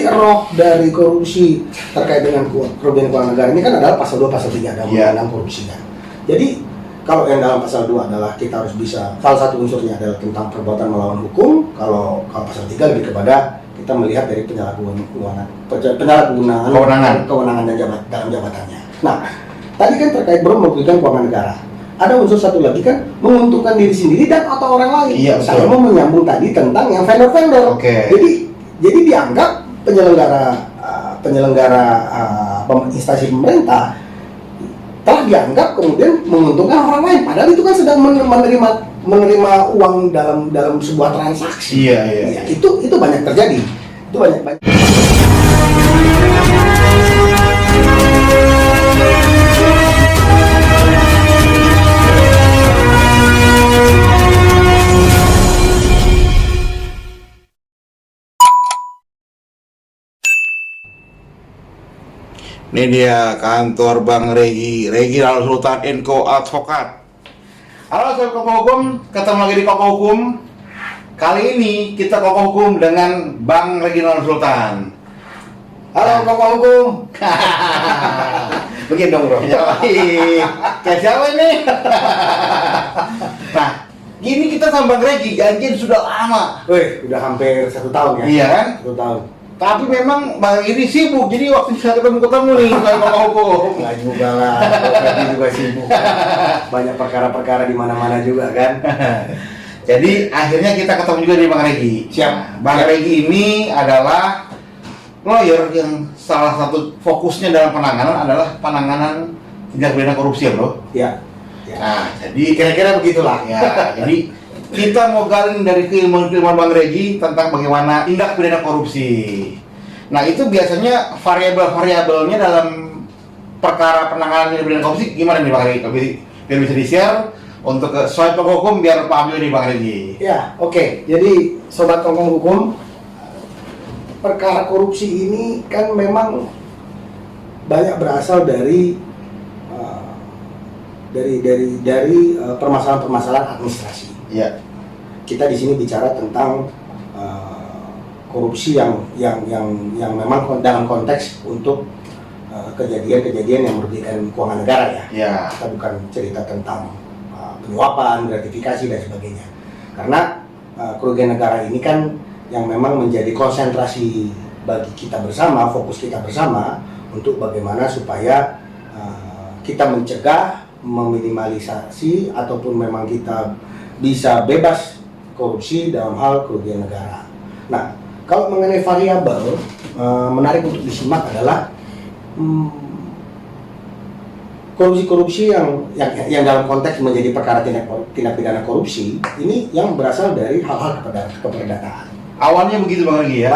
Jadi roh dari korupsi terkait dengan kerugian keuangan negara ini kan adalah pasal 2, pasal 3 dalam undang-undang korupsi kan. Jadi kalau yang dalam pasal 2 adalah kita harus bisa, salah satu unsurnya adalah tentang perbuatan melawan hukum. Kalau pasal 3 lebih kepada kita melihat dari penyalahgunaan kewenangan dan dalam jabatannya. Nah, tadi kan terkait merugikan keuangan negara. Ada unsur satu lagi kan menguntungkan diri sendiri dan atau orang lain. Iya, saya mau menyambung tadi tentang yang vendor-vendor. Oke. Jadi dianggap penyelenggara instansi pemerintah telah dianggap kemudian menguntungkan orang lain, padahal itu kan sedang menerima uang dalam sebuah transaksi. Iya. Itu banyak terjadi. Itu banyak. Ini dia kantor Bang Regi Ronald Sultan Enco Advokat. Halo sobat Koko Hukum, ketemu lagi di Koko Hukum. Kali ini kita Koko Hukum dengan Bang Regi Ronald Sultan. Halo Koko Hukum. Begini dong bro. Kayak siapa ini? Nah, gini kita sama Bang Regi janjian sudah lama. Wih, udah hampir 1 tahun ya? Iya kan? 1 tahun. Tapi memang Bang ini sibuk, jadi waktu kita ketemu nih soal Koko Hukum. Nggak juga lah, Regi juga sibuk. Banyak perkara-perkara di mana-mana juga kan. Jadi akhirnya kita ketemu juga di Bang Regi. Siap. Bang Regi ini adalah lawyer yang salah satu fokusnya dalam penanganan adalah penanganan tindak pidana korupsi ya bro. Ya. Nah, jadi Kira-kira begitulah. ya, jadi kita mau gali dari keilmuan Bang Regi tentang bagaimana tindak pidana korupsi. Nah, itu biasanya variabel-variabelnya dalam perkara penanganan tindak pidana korupsi gimana nih Bang Regi? Biar bisa di-share untuk soal Koko Hukum biar paham juga nih Bang Regi. Ya, oke. Jadi sobat Koko Hukum, perkara korupsi ini kan memang banyak berasal dari permasalahan-permasalahan administrasi. Iya. Kita di sini bicara tentang korupsi yang memang dalam konteks untuk kejadian-kejadian yang merugikan keuangan negara ya. Iya. Kita bukan cerita tentang penyuapan, gratifikasi dan sebagainya. Karena kerugian negara ini kan yang memang menjadi konsentrasi bagi kita bersama, fokus kita bersama untuk bagaimana supaya kita mencegah, meminimalisasi ataupun memang kita bisa bebas korupsi dalam hal kerugian negara. Nah, kalau mengenai variabel menarik untuk disimak adalah korupsi-korupsi yang dalam konteks menjadi perkara tindak pidana korupsi ini yang berasal dari hal-hal keperdataan. Awalnya begitu Bang Regi ya?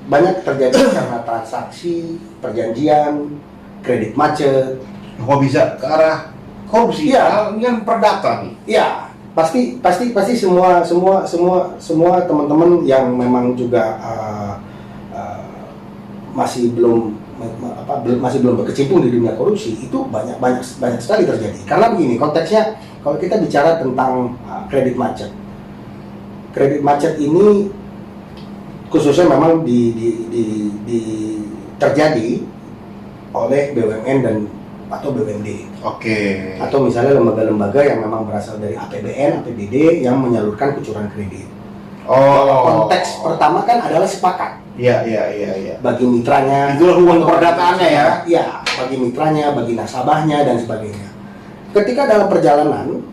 Banyak terjadi karena transaksi, perjanjian, kredit macet. Kok bisa ke arah korupsi? Iya. Ini kan perdata nih. Iya, pasti semua teman-teman yang memang juga masih belum berkecimpung di dunia korupsi itu banyak sekali terjadi. Karena begini konteksnya, kalau kita bicara tentang kredit macet. Kredit macet ini khususnya memang terjadi oleh BUMN atau BUMD. Oke. Atau misalnya lembaga-lembaga yang memang berasal dari APBN, APBD yang menyalurkan kucuran kredit. Konteks pertama kan adalah sepakat. Iya. Bagi mitranya. Itulah hubungan perdataannya ya? Iya, bagi mitranya, bagi nasabahnya dan sebagainya. Ketika dalam perjalanan,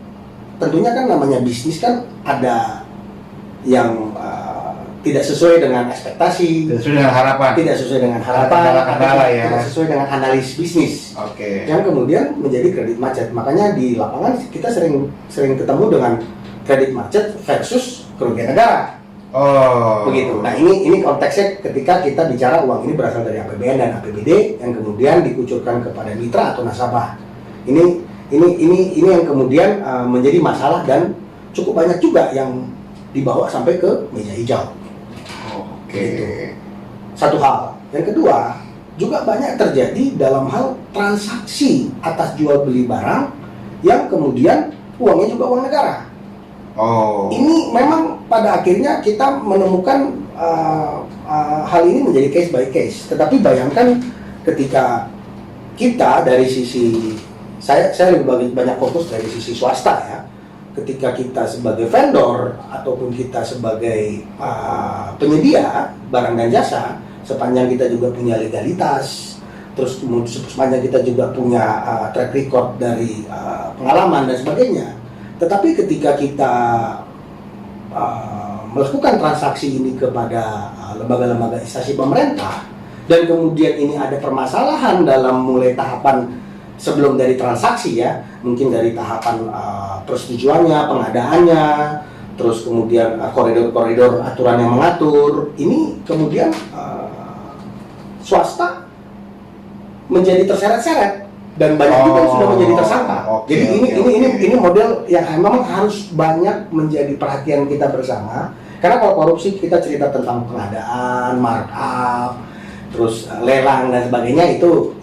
tentunya kan namanya bisnis kan ada yang tidak sesuai dengan ekspektasi, tidak sesuai dengan harapan, tidak sesuai dengan analis bisnis. Oke. Yang kemudian menjadi kredit macet. Makanya di lapangan kita sering ketemu dengan kredit macet versus kerugian negara. Oh. Begitu. Nah ini konteksnya ketika kita bicara uang ini berasal dari APBN dan APBD yang kemudian dikucurkan kepada mitra atau nasabah. Ini yang kemudian menjadi masalah dan cukup banyak juga yang dibawa sampai ke meja hijau. Oke. Gitu. Satu hal. Yang kedua, juga banyak terjadi dalam hal transaksi atas jual beli barang yang kemudian uangnya juga uang negara. Oh. Ini memang pada akhirnya kita menemukan hal ini menjadi case by case. Tetapi bayangkan ketika kita dari sisi saya lebih banyak fokus dari sisi swasta ya. Ketika kita sebagai vendor ataupun kita sebagai penyedia barang dan jasa, sepanjang kita juga punya legalitas, terus kemudian sepanjang kita juga punya track record dari pengalaman dan sebagainya. Tetapi ketika kita melakukan transaksi ini kepada lembaga-lembaga instansi pemerintah dan kemudian ini ada permasalahan dalam mulai tahapan sebelum dari transaksi ya, mungkin dari tahapan persetujuannya, pengadaannya, terus kemudian koridor-koridor aturan yang mengatur, ini kemudian swasta menjadi terseret-seret dan banyak juga yang sudah menjadi tersangka. Jadi ini model yang memang harus banyak menjadi perhatian kita bersama. Karena kalau korupsi kita cerita tentang pengadaan, markup, terus lelang dan sebagainya itu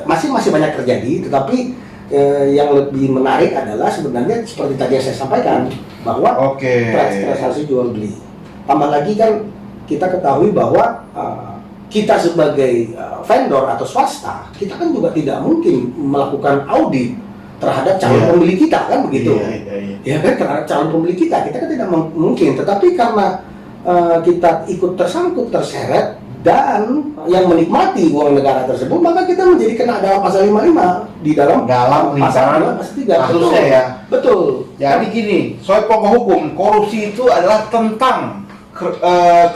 masih banyak terjadi. Tetapi yang lebih menarik adalah sebenarnya seperti tadi yang saya sampaikan bahwa transaksi jual beli. Tambah lagi kan kita ketahui bahwa kita sebagai vendor atau swasta, kita kan juga tidak mungkin melakukan audit terhadap calon pembeli kita kan begitu. Ya kan terhadap calon pembeli kita kan tidak mungkin. Tetapi karena kita ikut tersangkut, terseret dan yang menikmati uang negara tersebut, maka kita menjadi kena dalam pasal 55 di dalam pasal 2 pasal 3. Kasusnya ya. Betul. Jadi gini, soal pokok hukum, korupsi itu adalah tentang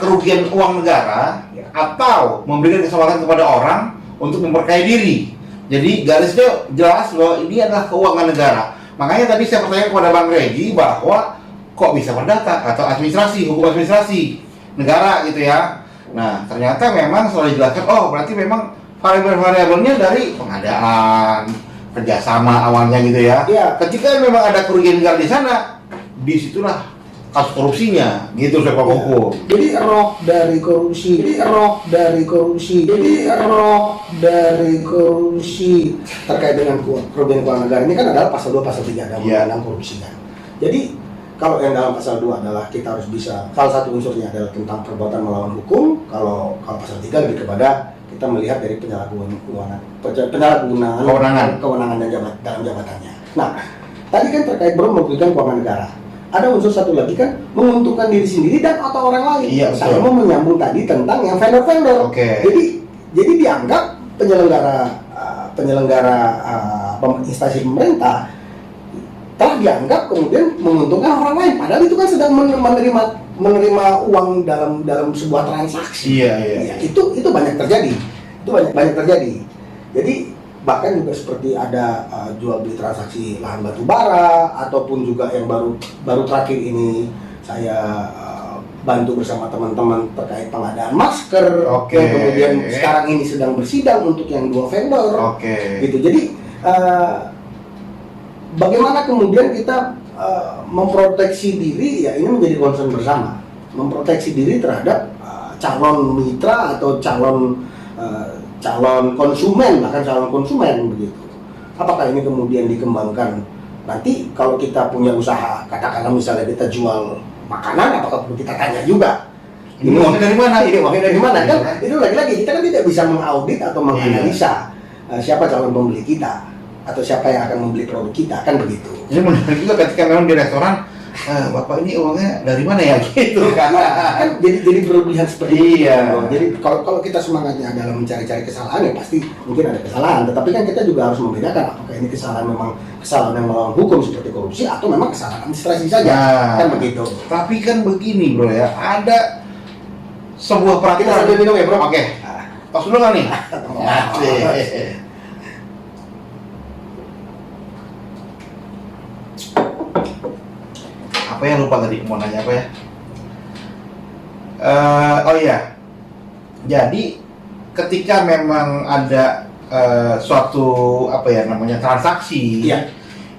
kerugian uang negara atau memberikan kesempatan kepada orang untuk memperkaya diri. Jadi garisnya jelas bahwa ini adalah keuangan negara. Makanya tadi saya bertanya kepada Bang Regi bahwa kok bisa perdata atau administrasi, hukum administrasi negara gitu ya. Nah, ternyata memang selalu dijelaskan, oh berarti memang variabel-variabelnya dari pengadaan, kerjasama awalnya gitu ya. Iya. Ketika memang ada kerugian negara di sana, disitulah kasus korupsinya, gitu saya hukum. Jadi roh dari korupsi terkait dengan kerugian keuangan negara ini kan adalah pasal 2 pasal 3 dalam undang-undang korupsi kan. Jadi kalau yang dalam pasal 2 adalah kita harus bisa, salah satu unsurnya adalah tentang perbuatan melawan hukum. Kalau pasal 3 lebih kepada kita melihat dari penyalahgunaan kewenangan dan dalam jabatannya. Nah, tadi kan terkait merugikan keuangan negara. Ada unsur satu lagi kan menguntungkan diri sendiri dan atau orang lain. Iya, saya mau menyambung tadi tentang yang vendor-vendor. Jadi dianggap penyelenggara instansi pemerintah telah dianggap kemudian menguntungkan orang lain, padahal itu kan sedang menerima uang dalam sebuah transaksi. Iya. Itu banyak terjadi. Banyak terjadi. Jadi bahkan juga seperti ada jual beli transaksi lahan batu bara, ataupun juga yang baru terakhir ini saya bantu bersama teman-teman terkait pengadaan masker, yang kemudian sekarang ini sedang bersidang untuk yang 2 vendor. Gitu. Jadi bagaimana kemudian kita memproteksi diri, ya ini menjadi concern bersama. Memproteksi diri terhadap calon mitra atau calon konsumen, bahkan calon konsumen begitu. Apakah ini kemudian dikembangkan nanti kalau kita punya usaha, katakanlah misalnya kita jual makanan, apakah perlu kita tanya juga ini uangnya dari mana? Kan itu lagi-lagi kita kan tidak bisa mengaudit atau menganalisa siapa calon pembeli kita atau siapa yang akan membeli produk kita, kan begitu. Jadi menarik juga ketika memang di restoran, bapak ini uangnya dari mana ya gitu kan? jadi berlebihan seperti itu. Iya. Jadi kalau kita semangatnya adalah mencari-cari kesalahan, ya pasti mungkin ada kesalahan. Tetapi kan kita juga harus membedakan apakah ini kesalahan yang melawan hukum seperti korupsi atau memang kesalahan administrasi saja. Kan begitu. Tapi kan begini bro ya, ada sebuah peraturan. Kita sambil minum ya bro. Oke. Tos dulu nggak nih? Apa yang lupa tadi, mau nanya apa ya? Oh iya, jadi ketika memang ada suatu transaksi,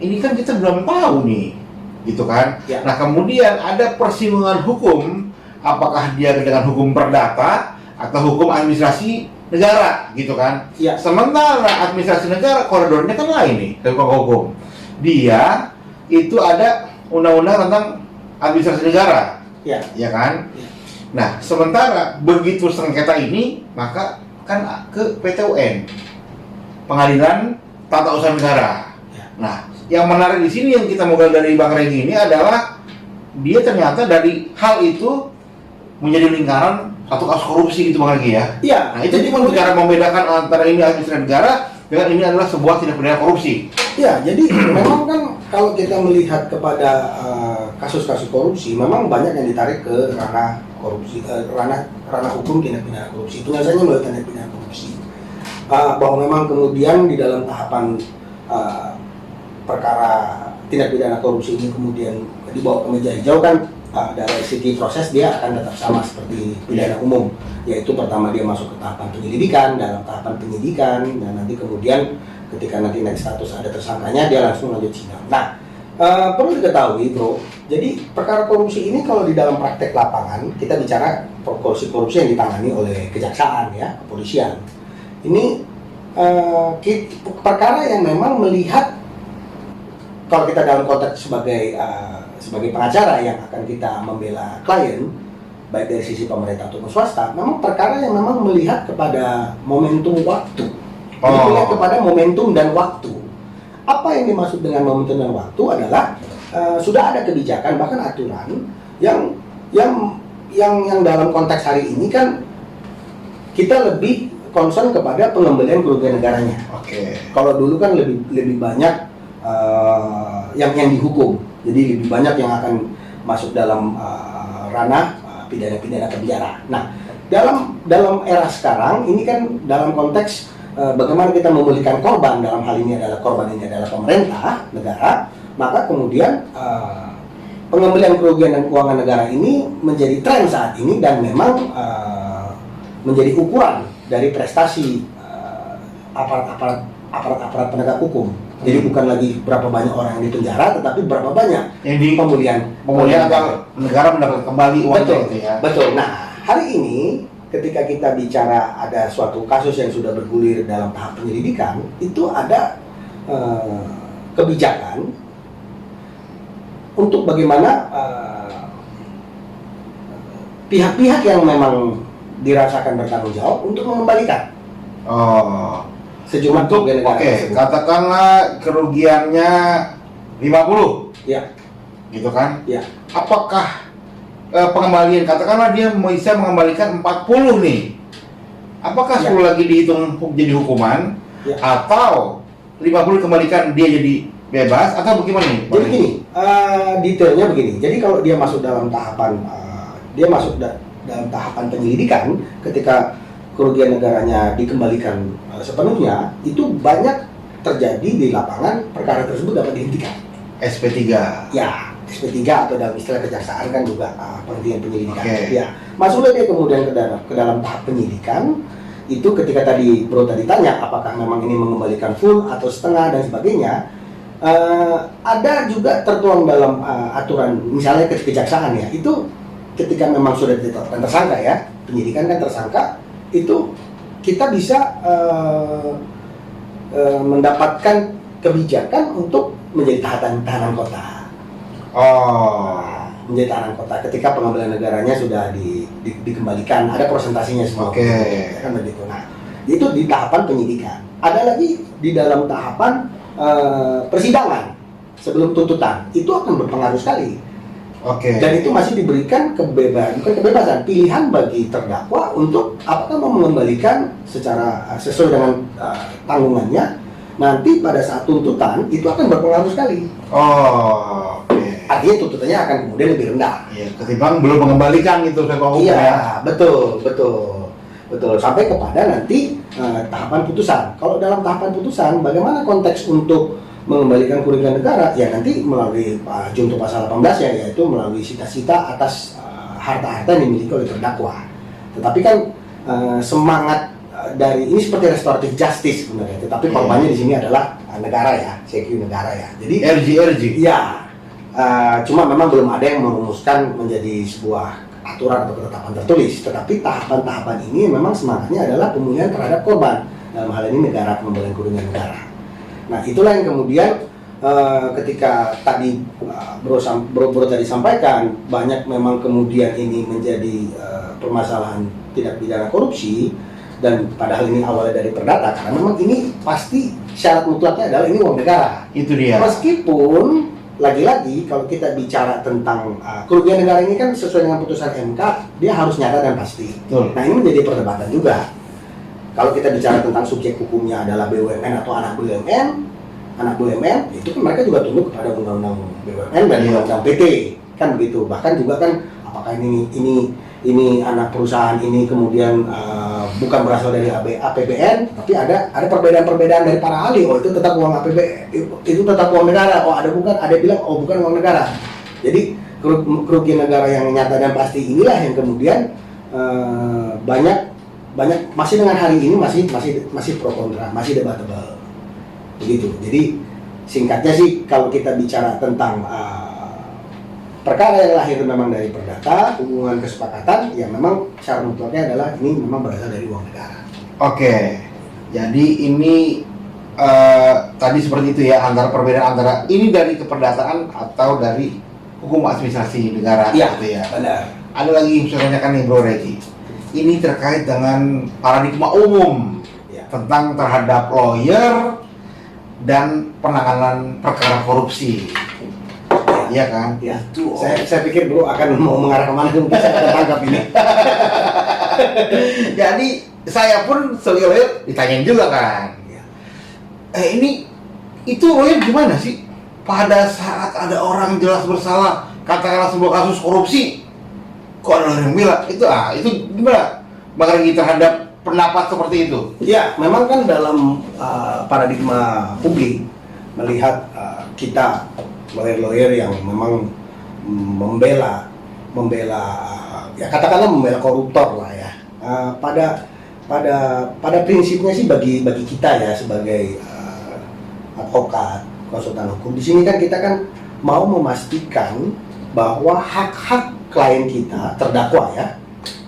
ini kan kita belum tahu nih, gitu kan? Nah kemudian ada persinggungan hukum, apakah dia dengan hukum perdata atau hukum administrasi negara, gitu kan? Sementara administrasi negara koridornya kan lain nih, dari hukum. Dia itu ada undang-undang tentang administrasi negara. Ya. ya kan? Ya. Nah, sementara begitu sengketa ini, maka kan ke PT UN, Pengadilan Tata Usaha Negara. Ya. Nah, yang menarik di sini yang kita mau gali dari Bang Regi ini adalah dia ternyata dari hal itu menjadi lingkaran satu kasus korupsi gitu Bang Regi ya. Iya. Nah, itu cuma cara membedakan antara ini administrasi negara dengan ini adalah sebuah tindak pidana korupsi. Ya, jadi memang kan kalau kita melihat kepada kasus-kasus korupsi, memang banyak yang ditarik ke ranah korupsi, ranah hukum tindak pidana korupsi. Penyelesaiannya melalui tindak pidana korupsi. Bahwa memang kemudian di dalam tahapan perkara tindak pidana korupsi ini kemudian dibawa ke meja hijau kan, dari segi proses dia akan tetap sama seperti pidana umum, yaitu pertama dia masuk ke tahapan penyelidikan, dalam tahapan penyidikan, dan nanti kemudian ketika nanti naik status ada tersangkanya dia langsung lanjut sidang. Nah, perlu diketahui bro, jadi perkara korupsi ini kalau di dalam praktek lapangan kita bicara korupsi yang ditangani oleh kejaksaan ya, kepolisian. Ini perkara yang memang melihat, kalau kita dalam konteks sebagai pengacara yang akan kita membela klien, baik dari sisi pemerintah ataupun swasta, memang perkara yang memang melihat kepada momentum waktu. Melihat kepada momentum dan waktu. Apa yang dimaksud dengan momentum dan waktu adalah sudah ada kebijakan bahkan aturan yang dalam konteks hari ini kan kita lebih concern kepada pengembalian kerugian negaranya. Kalau dulu kan lebih banyak yang dihukum. Jadi lebih banyak yang akan masuk dalam ranah pidana penjara. Nah, dalam era sekarang ini kan dalam konteks bagaimana kita memulihkan korban, dalam hal ini adalah korban ini adalah pemerintah negara, maka kemudian pengembalian kerugian dan keuangan negara ini menjadi tren saat ini dan memang menjadi ukuran dari prestasi aparat penegak hukum. Jadi bukan lagi berapa banyak orang yang dipenjara, tetapi berapa banyak yang di pemulihan atau negara mendapat kembali uangnya itu ya. Betul. Nah, hari ini ketika kita bicara ada suatu kasus yang sudah bergulir dalam tahap penyelidikan, itu ada kebijakan untuk bagaimana pihak-pihak yang memang dirasakan bertanggung jawab untuk mengembalikan sejumlah kerugian negara. Katakanlah kerugiannya 50. Ya. Gitu kan? Ya. Apakah pengembalian, katakanlah dia bisa mengembalikan 40 nih. Apakah 10 lagi dihitung jadi hukuman atau 50 dikembalikan dia jadi bebas atau bagaimana nih? Jadi gini, detailnya begini. Jadi kalau dia masuk dalam tahapan dalam tahapan penyelidikan, ketika kerugian negaranya dikembalikan sepenuhnya, itu banyak terjadi di lapangan, perkara tersebut dapat dihentikan. SP3. Ya, SP3 atau dalam istilah kejaksaan kan juga penghentian penyelidikan. Ya, masuklah dia kemudian ke dalam tahap penyidikan. Itu ketika tadi bro tadi tanya apakah memang ini mengembalikan full atau setengah dan sebagainya. Ada juga tertuang dalam aturan misalnya kejaksaan ya, itu ketika memang sudah ditetapkan tersangka ya, penyidikan kan tersangka, itu kita bisa mendapatkan kebijakan untuk menjadi tahanan kota. Menjadi tahanan kota ketika pengembalian negaranya sudah dikembalikan, ada presentasinya semua. Kan begitu. Nah, itu di tahapan penyidikan. Ada lagi di dalam tahapan persidangan sebelum tuntutan, itu akan berpengaruh sekali. Dan itu masih diberikan kebebasan pilihan bagi terdakwa untuk apakah mau mengembalikan secara sesuai dengan tanggungannya. Nanti pada saat tuntutan itu akan berpengaruh sekali. Artinya tuntutannya akan kemudian lebih rendah. Ketimbang belum mengembalikan itu hukum. Iya, betul. Sampai kepada nanti tahapan putusan. Kalau dalam tahapan putusan, bagaimana konteks untuk mengembalikan kerugian negara, ya nanti melalui junto pasal 18 ya, yaitu melalui sita-sita atas harta-harta yang dimiliki oleh terdakwa. Tetapi kan semangat dari ini seperti restoratif justice sebenarnya, tetapi korbannya di sini adalah negara ya, CQ negara ya. Jadi RG. Ya, cuma memang belum ada yang merumuskan menjadi sebuah aturan atau ketetapan tertulis. Tetapi tahapan-tahapan ini memang semangatnya adalah pemulihan terhadap korban. Dalam hal ini negara, pengembalian kerugian negara. Nah, itulah yang kemudian ketika tadi bro tadi sampaikan banyak memang kemudian ini menjadi permasalahan tindak pidana korupsi, dan padahal ini awalnya dari perdata, karena memang ini pasti syarat mutlaknya adalah ini uang negara. Itu dia. Meskipun lagi-lagi kalau kita bicara tentang kerugian negara ini kan sesuai dengan putusan MK, dia harus nyata dan pasti. Betul. Nah, ini menjadi perdebatan juga. Kalau kita bicara tentang subjek hukumnya adalah BUMN atau anak BUMN, itu kan mereka juga tunduk kepada undang-undang BUMN dan undang-undang PT, kan begitu. Bahkan juga kan apakah ini anak perusahaan ini kemudian bukan berasal dari APBN, tapi ada perbedaan-perbedaan dari para ahli. Oh, itu tetap uang APBN, itu tetap uang negara. Oh, ada bilang oh bukan uang negara. Jadi kerugian negara yang nyata dan pasti inilah yang kemudian banyak masih dengan hari ini masih pro kontra, masih debatable. Begitu. Jadi singkatnya sih kalau kita bicara tentang perkara yang lahir memang dari perdata, hubungan kesepakatan, yang memang syarat mutlaknya adalah ini memang berasal dari uang negara. Oke, jadi ini tadi seperti itu ya, antara perbedaan antara ini dari keperdataan atau dari hukum administrasi negara, Iya, gitu ya. benar. Ada lagi yang saya tanyakan nih Bro Regi. Ini terkait dengan paradigma umum Ya. tentang terhadap lawyer dan penanganan perkara korupsi. Iya kan? Ya, saya pikir bro akan mau mengarah kemana, mungkin saya akan tangkap ini. Jadi saya pun sebagai lawyer ditanyain juga kan. Ya. Ini itu lawyer gimana sih? Pada saat ada orang jelas bersalah, katakanlah sebuah kasus korupsi, kok ada lawyer yang bilang itu gimana? Bang Regi terhadap pendapat seperti itu? Ya, memang kan dalam paradigma publik melihat kita lawyer-lawyer yang memang membela ya katakanlah membela koruptor lah ya. Pada prinsipnya sih bagi kita ya sebagai advokat, konsultan hukum, di sini kan kita kan mau memastikan bahwa hak-hak klien kita, terdakwa ya,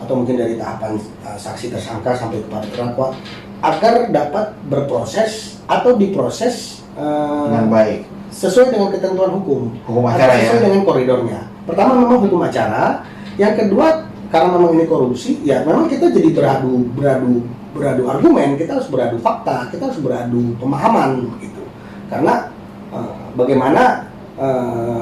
atau mungkin dari tahapan saksi tersangka sampai kepada terdakwa, agar dapat berproses atau diproses Dengan baik. sesuai dengan ketentuan hukum acara sesuai ya. dengan koridornya. Pertama memang hukum acara, yang kedua karena memang ini korupsi, ya memang kita jadi beradu argumen, kita harus beradu fakta, kita harus beradu pemahaman gitu. Karena bagaimana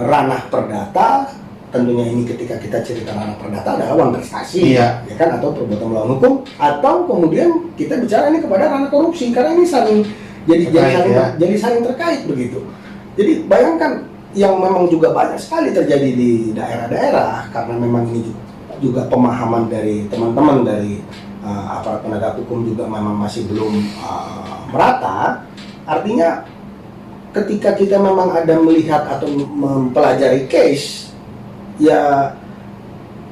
ranah perdata, tentunya ini ketika kita cerita ranah perdata adalah uang prestasi, Iya. ya kan, atau perbuatan melawan hukum, atau kemudian kita bicara ini kepada ranah korupsi, karena ini saling jadi saling terkait begitu. Jadi bayangkan yang memang juga banyak sekali terjadi di daerah-daerah, karena memang ini juga pemahaman dari teman-teman dari aparat penegak hukum juga memang masih belum merata. Artinya ketika kita memang ada melihat atau mempelajari case, ya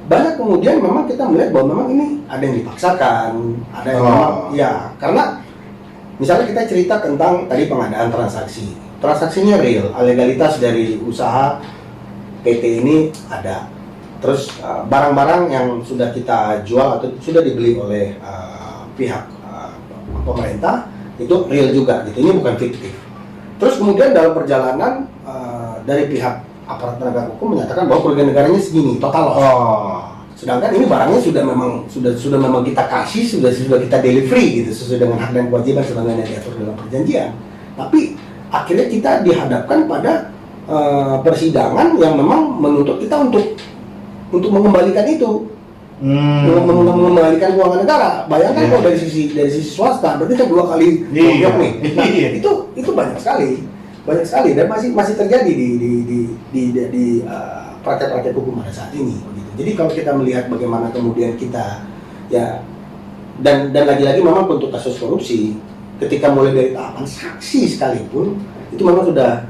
banyak kemudian memang kita melihat bahwa memang ini ada yang dipaksakan, ada yang memang ya, karena misalnya kita cerita tentang tadi pengadaan transaksinya real, legalitas dari usaha PT ini ada. Terus barang-barang yang sudah kita jual atau sudah dibeli oleh pihak pemerintah itu real juga gitu, ini bukan fiktif. Terus kemudian dalam perjalanan dari pihak aparat penegak hukum menyatakan bahwa kerugian negaranya segini, total loss. Sedangkan ini barangnya sudah memang kita kasih, sudah kita delivery gitu sesuai dengan hak dan kewajiban sebagaimana diatur dalam perjanjian. Tapi akhirnya kita dihadapkan pada persidangan yang memang menuntut kita untuk mengembalikan itu, mengembalikan keuangan negara. Bayangkan kalau dari sisi swasta, berarti kan dua kali kerugian nih. Nah, itu banyak sekali dan masih terjadi di praktek-praktek hukum pada saat ini. Begitu. Jadi kalau kita melihat bagaimana kemudian kita ya dan lagi-lagi memang untuk kasus korupsi, ketika mulai dari tahapan saksi sekalipun itu memang sudah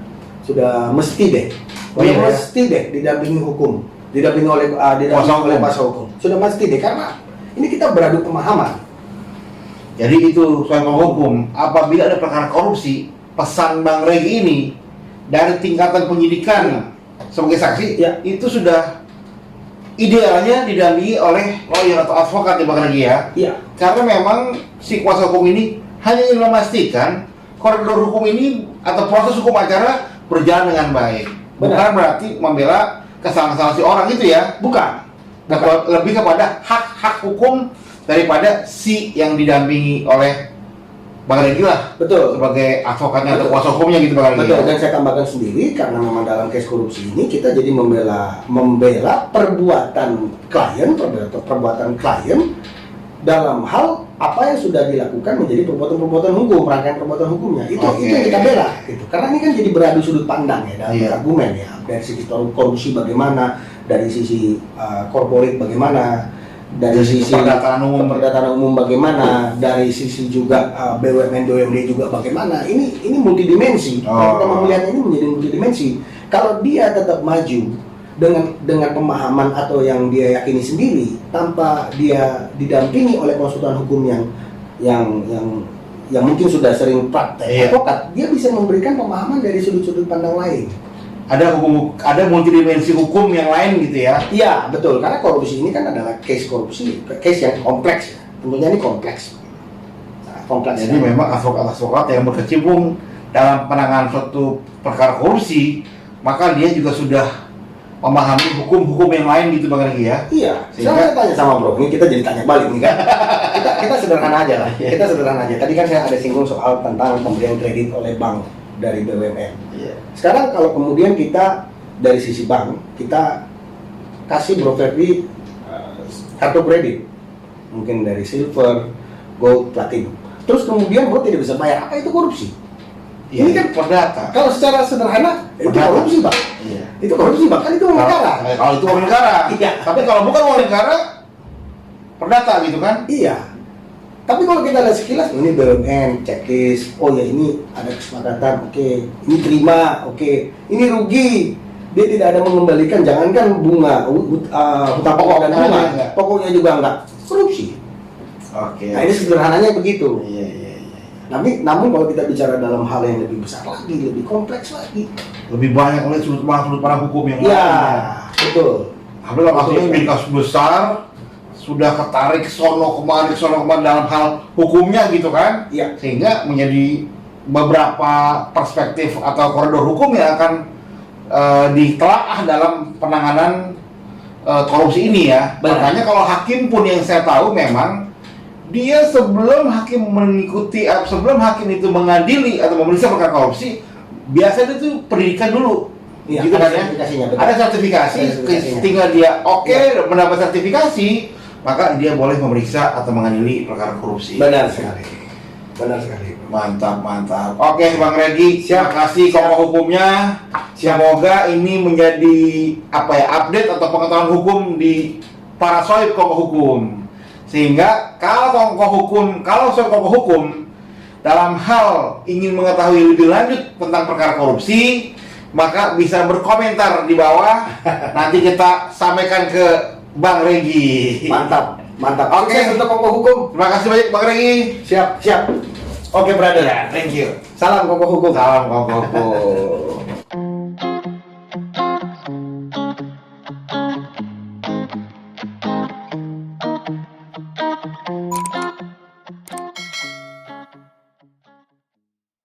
mesti deh, mesti deh didampingi hukum, didampingi oleh kuasa hukum. Sudah mesti deh, karena ini kita beradu pemahaman. Jadi itu soal hukum. Apabila ada perkara korupsi, pesan Bang Regi ini dari tingkatan penyidikan sebagai saksi, itu sudah idealnya didampingi oleh lawyer atau advokat ya Bang Regi ya. Iya. Karena memang si kuasa hukum ini hanya ingin memastikan koridor hukum ini atau proses hukum acara berjalan dengan baik. Bukan Benar. berarti membela kesalahan-kesalahan si orang itu ya. Bukan. Lebih kepada hak-hak hukum daripada si yang didampingi oleh Bang Regi lah Betul. sebagai advokatnya atau Betul. kuasa hukumnya gitu Bang Regi. Betul, dan saya tambahkan sendiri karena memang dalam case korupsi ini kita jadi membela perbuatan klien dalam hal apa yang sudah dilakukan menjadi perbuatan-perbuatan hukum, rangkaian perbuatan hukumnya. Itu yang kita bela gitu. Karena ini kan jadi beradu sudut pandang ya dalam argumen ya. Dari sisi korupsi bagaimana, dari sisi korporat bagaimana, dari sisi perdataan umum bagaimana, dari sisi juga BUMN juga bagaimana. Ini multidimensi. Kalau kita melihat ini menjadi multidimensi. Kalau dia tetap maju dengan pemahaman atau yang dia yakini sendiri tanpa dia didampingi oleh konsultan hukum yang mungkin sudah sering praktek advokat, dia bisa memberikan pemahaman dari sudut-sudut pandang lain. Ada multidimensi hukum yang lain gitu ya? Iya, betul. Karena korupsi ini kan adalah case yang kompleks ya. Tentunya ini kompleks. Jadi memang advokat yang berkecimpung dalam penanganan suatu perkara korupsi, maka dia juga sudah memahami hukum-hukum yang lain gitu Bang Regi ya? Iya. Saya tanya sama Bro, ini kita jadi tanya balik nih kan. kita sederhana aja lah. Kita sederhana aja. Tadi kan saya ada singgung soal tentang pemberian kredit oleh bank dari BUMN. Sekarang kalau kemudian kita dari sisi bank, kita kasih Bro Ferdi kartu kredit, mungkin dari silver, gold, platinum. Terus kemudian Bro tidak bisa bayar, apa itu korupsi? Ini kan perdata. Kalau secara sederhana itu korupsi Pak. Iya. Itu korupsi bahkan itu uang negara. Kalau itu uang negara. Iya. Tapi kalau bukan uang negara, perdata gitu kan? Iya. Tapi kalau kita lihat sekilas, ini BUMN, checklist, oh ya ini ada kesepakatan, oke, ini terima, oke, ini rugi, dia tidak ada mengembalikan, jangankan bunga, hutang pokok dan bunga, pokoknya juga enggak, korupsi. Oke. Nah ini sederhananya begitu. Iya. Namun kalau kita bicara dalam hal yang lebih besar lagi, lebih kompleks lagi, lebih banyak oleh sudut pandang hukum yang lain. ya, betul. Apalagi kalau maksudnya di kasus besar sudah ketarik sono kemari dalam hal hukumnya gitu kan? Iya. Sehingga menjadi beberapa perspektif atau koridor hukum yang akan ditelaah dalam penanganan korupsi ini ya. Benar. Makanya kalau hakim pun yang saya tahu memang dia sebelum hakim itu mengadili atau memeriksa perkara korupsi, biasanya itu pendidikan dulu. Iya, Gitu ada kan ya? sertifikasinya, betul. Ada sertifikasi, tinggal dia mendapat sertifikasi, maka dia boleh memeriksa atau mengadili perkara korupsi. Benar sekali. Mantap. Oke, Bang Regi, terima kasih kokoh hukumnya. Semoga ini menjadi update atau pengetahuan hukum di para sohib kokoh hukum. Sehingga kalau sohib kokoh hukum dalam hal ingin mengetahui lebih lanjut tentang perkara korupsi, maka bisa berkomentar di bawah. Nanti kita sampaikan ke Bang Regi. Mantap. Oke, Untuk kokoh hukum. Terima kasih banyak Bang Regi. Siap. Oke, brother. Thank you. Salam kokoh hukum. Salam kokoh hukum.